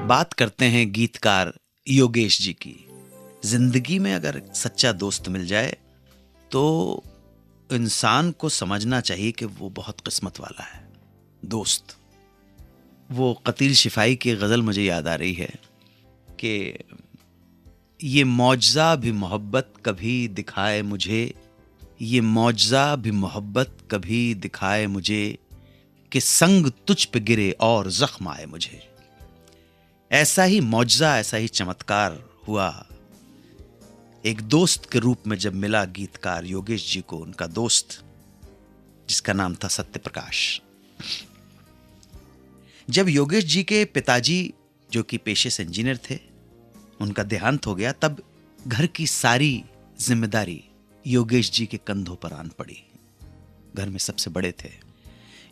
बात करते हैं गीतकार योगेश जी की। जिंदगी में अगर सच्चा दोस्त मिल जाए तो इंसान को समझना चाहिए कि वो बहुत किस्मत वाला है। दोस्त, वो कतील शिफाई की गज़ल मुझे याद आ रही है कि ये मौजज़ा भी मोहब्बत कभी दिखाए मुझे, ये मौजज़ा भी मोहब्बत कभी दिखाए मुझे, कि संग तुझ पे गिरे और जख्म आए मुझे। ऐसा ही मौजज़ा, ऐसा ही चमत्कार हुआ एक दोस्त के रूप में जब मिला गीतकार योगेश जी को उनका दोस्त, जिसका नाम था सत्य प्रकाश। जब योगेश जी के पिताजी, जो कि पेशे से इंजीनियर थे, उनका देहांत हो गया, तब घर की सारी जिम्मेदारी योगेश जी के कंधों पर आन पड़ी। घर में सबसे बड़े थे।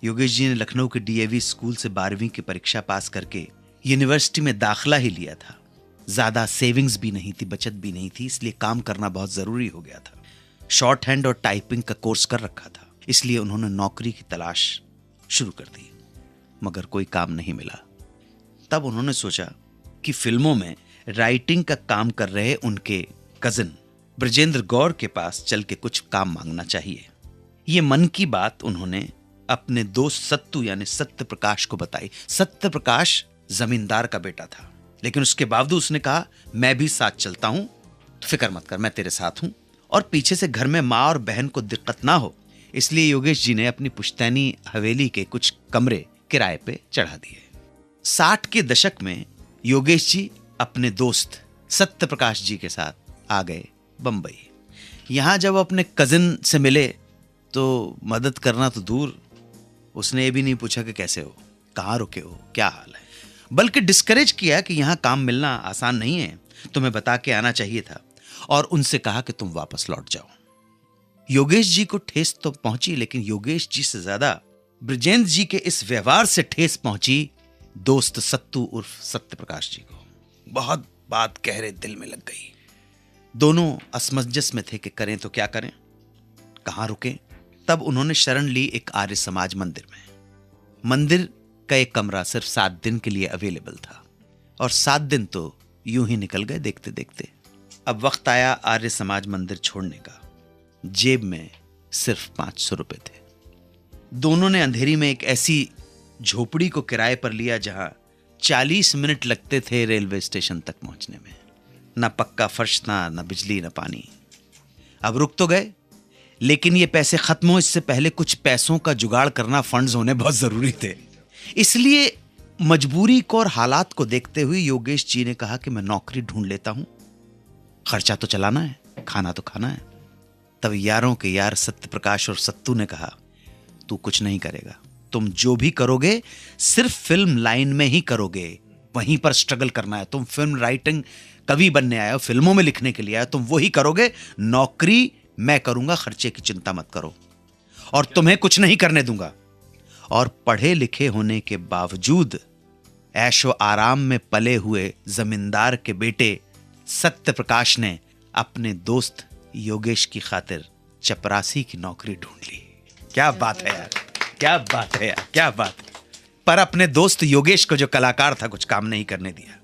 योगेश जी ने लखनऊ के डीएवी स्कूल से 12वीं की परीक्षा पास करके यूनिवर्सिटी में दाखिला ही लिया था। ज्यादा सेविंग्स भी नहीं थी, बचत भी नहीं थी, इसलिए काम करना बहुत जरूरी हो गया था। शॉर्ट हैंड और टाइपिंग का कोर्स कर रखा था, इसलिए उन्होंने नौकरी की तलाश शुरू कर दी, मगर कोई काम नहीं मिला। तब उन्होंने सोचा कि फिल्मों में राइटिंग का काम कर रहे उनके कजिन ब्रजेंद्र गौर के पास चल के कुछ काम मांगना चाहिए। ये मन की बात उन्होंने अपने दोस्त सत्तू यानी सत्य प्रकाश को बताई। सत्य प्रकाश जमींदार का बेटा था, लेकिन उसके बावजूद उसने कहा मैं भी साथ चलता हूं, तो फिक्र मत कर, मैं तेरे साथ हूं। और पीछे से घर में माँ और बहन को दिक्कत ना हो, इसलिए योगेश जी ने अपनी पुश्तैनी हवेली के कुछ कमरे किराए पे चढ़ा दिए। 60 के दशक में योगेश जी अपने दोस्त सत्य प्रकाश जी के साथ आ गए बंबई। यहां जब अपने कजिन से मिले तो मदद करना तो दूर, उसने ये भी नहीं पूछा कि कैसे हो, कहाँ रुके हो, क्या हाल है, बल्कि डिस्करेज किया कि यहाँ काम मिलना आसान नहीं है, तुम्हें बता के आना चाहिए था, और उनसे कहा कि तुम वापस लौट जाओ। योगेश जी को ठेस तो पहुंची, लेकिन योगेश जी से ज्यादा ब्रजेंद्र जी के इस व्यवहार से ठेस पहुंची दोस्त सत्तू उर्फ सत्य प्रकाश जी को। बहुत बात गहरे दिल में लग गई। दोनों असमंजस में थे कि करें तो क्या करें, कहां रुकें। तब उन्होंने शरण ली एक आर्य समाज मंदिर में। मंदिर का एक कमरा सिर्फ 7 दिन के लिए अवेलेबल था, और 7 दिन तो यूं ही निकल गए देखते देखते। अब वक्त आया आर्य समाज मंदिर छोड़ने का। जेब में सिर्फ 500 रुपए थे। दोनों ने अंधेरी में एक ऐसी झोपड़ी को किराए पर लिया जहां 40 मिनट लगते थे रेलवे स्टेशन तक पहुंचने में। ना पक्का फर्श था, ना बिजली, ना पानी। अब रुक तो गए, लेकिन ये पैसे खत्म हो इससे पहले कुछ पैसों का जुगाड़ करना, फंड्स होने बहुत जरूरी थे। इसलिए मजबूरी को और हालात को देखते हुए योगेश जी ने कहा कि मैं नौकरी ढूंढ लेता हूं, खर्चा तो चलाना है, खाना तो खाना है। तब यारों के यार सत्य प्रकाश और सत्तू ने कहा तू कुछ नहीं करेगा, तुम जो भी करोगे सिर्फ फिल्म लाइन में ही करोगे, वहीं पर स्ट्रगल करना है। तुम फिल्म राइटिंग कवि बनने आए हो, फिल्मों में लिखने के लिए आए हो, तुम वही करोगे, नौकरी मैं करूंगा, खर्चे की चिंता मत करो, और तुम्हें कुछ नहीं करने दूंगा। और पढ़े लिखे होने के बावजूद ऐशो आराम में पले हुए जमींदार के बेटे सत्य प्रकाश ने अपने दोस्त योगेश की खातिर चपरासी की नौकरी ढूंढ ली। क्या बात है यार, क्या बात है यार, क्या बात। पर अपने दोस्त योगेश को, जो कलाकार था, कुछ काम नहीं करने दिया।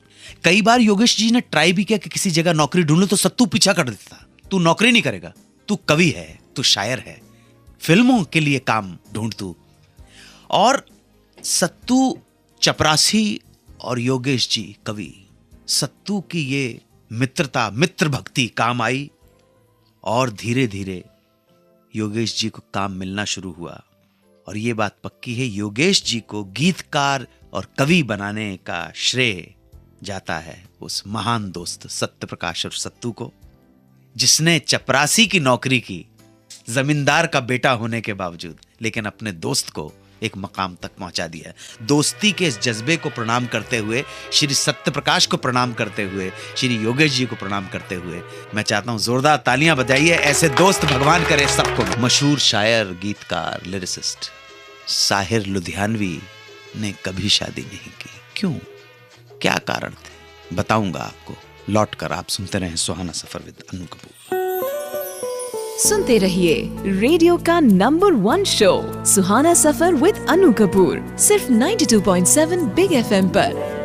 कई बार योगेश जी ने ट्राई भी किया कि किसी जगह नौकरी ढूंढ लो, तो सत्तू पीछा कर देता, तू नौकरी नहीं करेगा, तू कवि है, तू शायर है, फिल्मों के लिए काम ढूंढ तू। और सत्तू चपरासी और योगेश जी कवि, सत्तू की ये मित्रता, मित्र भक्ति काम आई, और धीरे धीरे योगेश जी को काम मिलना शुरू हुआ। और ये बात पक्की है, योगेश जी को गीतकार और कवि बनाने का श्रेय जाता है उस महान दोस्त सत्य प्रकाश और सत्तू को, जिसने चपरासी की नौकरी की जमींदार का बेटा होने के बावजूद, लेकिन अपने दोस्त को एक मकाम तक पहुंचा दिया। दोस्ती के इस जज्बे को प्रणाम करते हुए, श्री सत्य प्रकाश को प्रणाम करते हुए, श्री योगेश जी को प्रणाम करते हुए, मैं चाहता हूं जोरदार तालियां बजाइए। ऐसे दोस्त भगवान करे सबको। मशहूर शायर, गीतकार, लिरिसिस्ट साहिर लुधियानवी ने कभी शादी नहीं की। क्यों, क्या कारण थे, बताऊंगा आपको। लौट कर आप सुनते रहें सुहाना सफर विद अनु कपूर। सुनते रहिए रेडियो का number 1 show Suhana Safar with Anu Kapoor, सिर्फ 92.7 बिग FM पर।